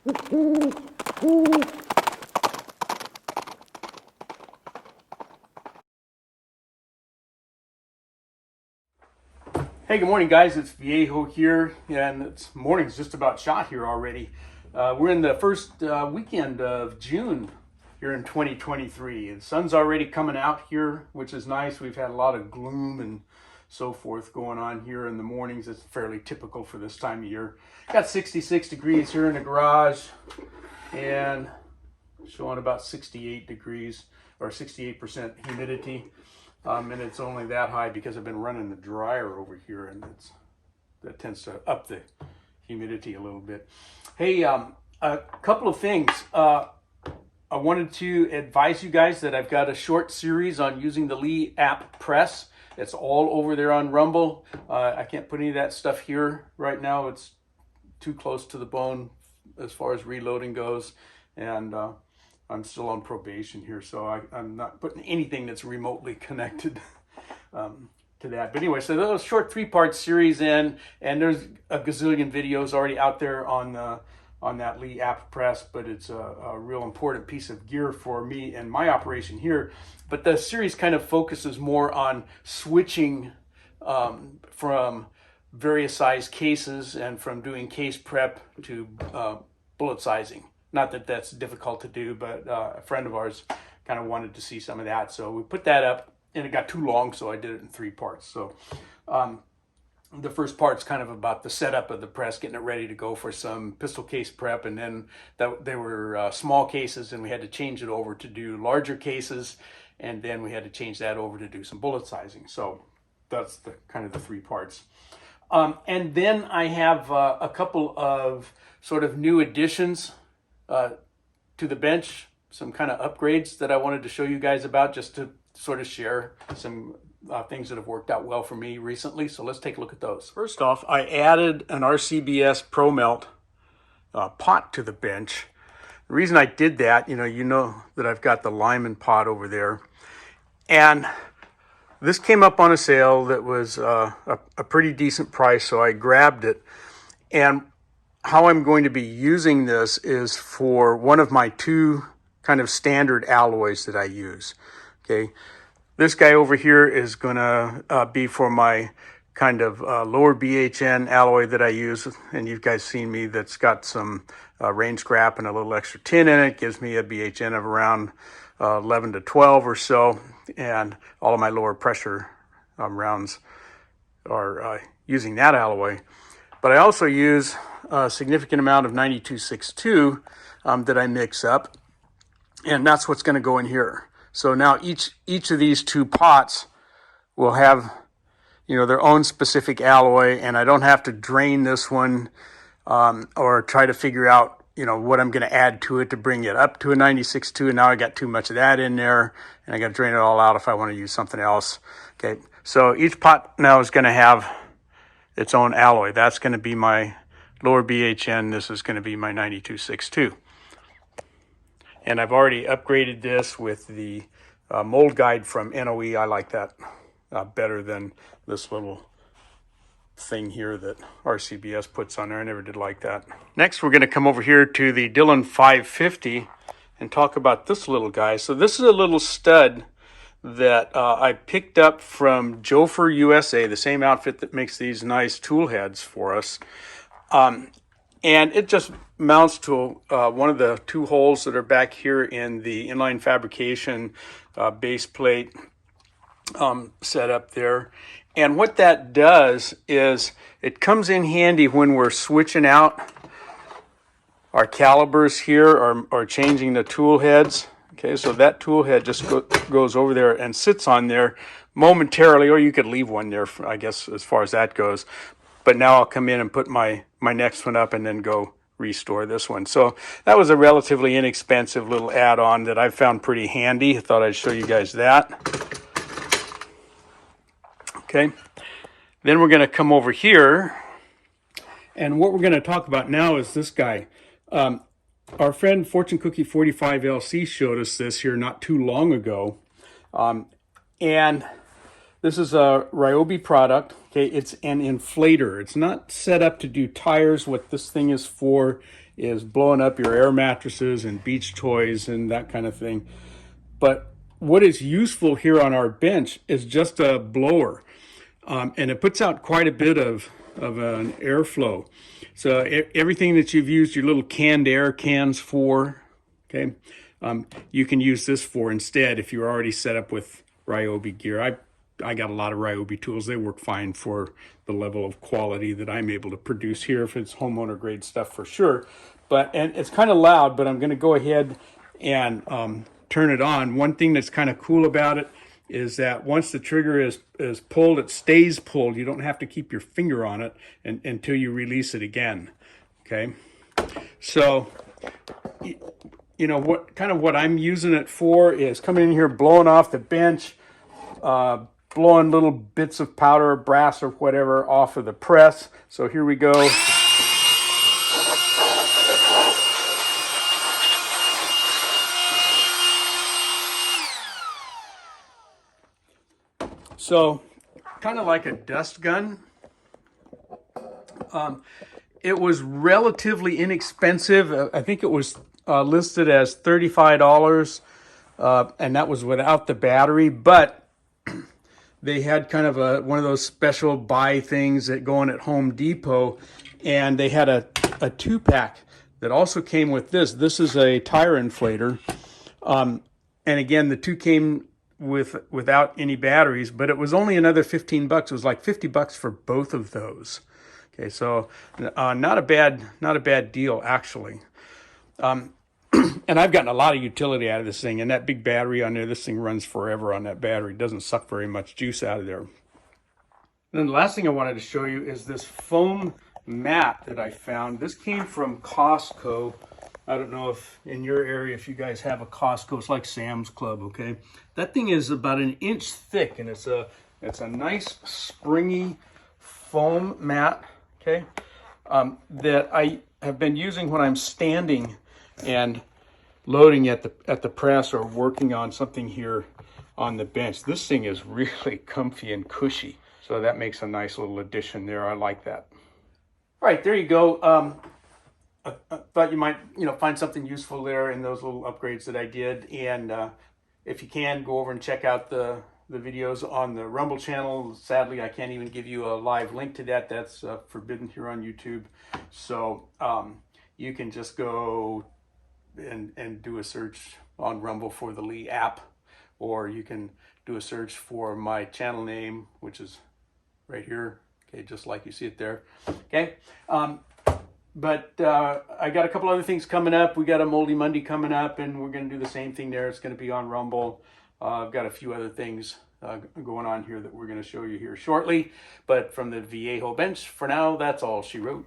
Hey, good morning, guys. It's Viejo here, and it's morning's just about shot here already. We're in the first weekend of June here in 2023. The sun's already coming out here, which is nice. We've had a lot of gloom and so forth going on here in the mornings. It's fairly typical for this time of year. Got 66 degrees here in the garage and showing about 68 degrees or 68% humidity. And it's only that high because I've been running the dryer over here, and that tends to up the humidity a little bit. Hey, a couple of things. I wanted to advise you guys that I've got a short series on using the Lee app press. It's all over there on Rumble. I can't put any of that stuff here right now. It's too close to the bone as far as reloading goes, and I'm still on probation here, so I'm not putting anything that's remotely connected to that. But anyway, so those short 3-part series and there's a gazillion videos already out there on that Lee app press, but it's a real important piece of gear for me and my operation here. But the series kind of focuses more on switching from various size cases and from doing case prep to bullet sizing. Not that that's difficult to do, but a friend of ours kind of wanted to see some of that. So we put that up, and it got too long, so I did it in 3 parts. So the first part's kind of about the setup of the press, getting it ready to go for some pistol case prep. And then they were small cases, and we had to change it over to do larger cases. And then we had to change that over to do some bullet sizing. So that's the kind of the 3 parts. And then I have a couple of sort of new additions to the bench, some kind of upgrades that I wanted to show you guys about, just to sort of share some things that have worked out well for me recently. So let's take a look at those. First off, I added an RCBS Pro Melt pot to the bench. The reason I did that, you know that I've got the Lyman pot over there, and this came up on a sale that was a pretty decent price, so I grabbed it. And how I'm going to be using this is for one of my 2 kind of standard alloys that I use. Okay, this guy over here is going to be for my kind of lower BHN alloy that I use, and you guys seen me, that's got some range scrap and a little extra tin in it. Gives me a BHN of around 11 to 12 or so, and all of my lower pressure rounds are using that alloy. But I also use a significant amount of 9262 that I mix up, and that's what's going to go in here. So now each of these 2 pots will have, their own specific alloy, and I don't have to drain this one or try to figure out, what I'm going to add to it to bring it up to a 96.2, and now I got too much of that in there, and I got to drain it all out if I want to use something else. Okay, so each pot now is going to have its own alloy. That's going to be my lower BHN. This is going to be my 9262. And I've already upgraded this with the mold guide from NOE. I like that better than this little thing here that RCBS puts on there. I never did like that. Next, we're going to come over here to the Dillon 550 and talk about this little guy. So this is a little stud that I picked up from Jofer USA, the same outfit that makes these nice tool heads for us. And it just mounts to one of the 2 holes that are back here in the inline fabrication base plate setup there. And what that does is it comes in handy when we're switching out our calibers here or changing the tool heads. Okay, so that tool head just goes over there and sits on there momentarily, or you could leave one there, I guess, as far as that goes. But now I'll come in and put my next one up and then go restore this one. So that was a relatively inexpensive little add-on that I found pretty handy. I thought I'd show you guys that. Okay, then we're going to come over here, and what we're going to talk about now is this guy. Our friend Fortune Cookie 45 LC showed us this here not too long ago, and This is a Ryobi product. Okay, it's an inflator. It's not set up to do tires. What this thing is for is blowing up your air mattresses and beach toys and that kind of thing. But what is useful here on our bench is just a blower. And it puts out quite a bit of an airflow. So everything that you've used your little canned air cans for, okay, you can use this for instead if you're already set up with Ryobi gear. I got a lot of Ryobi tools. They work fine for the level of quality that I'm able to produce here. If it's homeowner grade stuff, for sure. And it's kind of loud, but I'm going to go ahead and turn it on. One thing that's kind of cool about it is that once the trigger is pulled, it stays pulled. You don't have to keep your finger on it until you release it again. Okay, so you know what I'm using it for is coming in here, blowing off the bench, blowing little bits of powder or brass or whatever off of the press. So here we go. So kind of like a dust gun. It was relatively inexpensive. I think it was listed as $35, and that was without the battery, but they had kind of one of those special buy things that go on at Home Depot, and they had a 2-pack that also came with this. This is a tire inflator, and again, the two came without any batteries, but it was only another 15 bucks. It was like 50 bucks for both of those. Okay, so not a bad deal actually. And I've gotten a lot of utility out of this thing, and that big battery on there, this thing runs forever on that battery. It doesn't suck very much juice out of there. And then the last thing I wanted to show you is this foam mat that I found. This came from Costco. I don't know if in your area, if you guys have a Costco, it's like Sam's Club, okay? That thing is about an inch thick, and it's a nice springy foam mat, okay? That I have been using when I'm standing and loading at the press or working on something here on the bench. This thing is really comfy and cushy, so that makes a nice little addition there. I like that. All right, there you go. I thought you might, find something useful there in those little upgrades that I did. And if you can, go over and check out the videos on the Rumble channel. Sadly, I can't even give you a live link to that. That's forbidden here on YouTube. So you can just go and do a search on Rumble for the Lee app, or you can do a search for my channel name, which is right here. Okay, just like you see it there. Okay. But I got a couple other things coming up. We got a Moldy Monday coming up, and we're going to do the same thing there. It's going to be on Rumble. I've got a few other things going on here that we're going to show you here shortly. But from the Viejo bench, for now, that's all she wrote.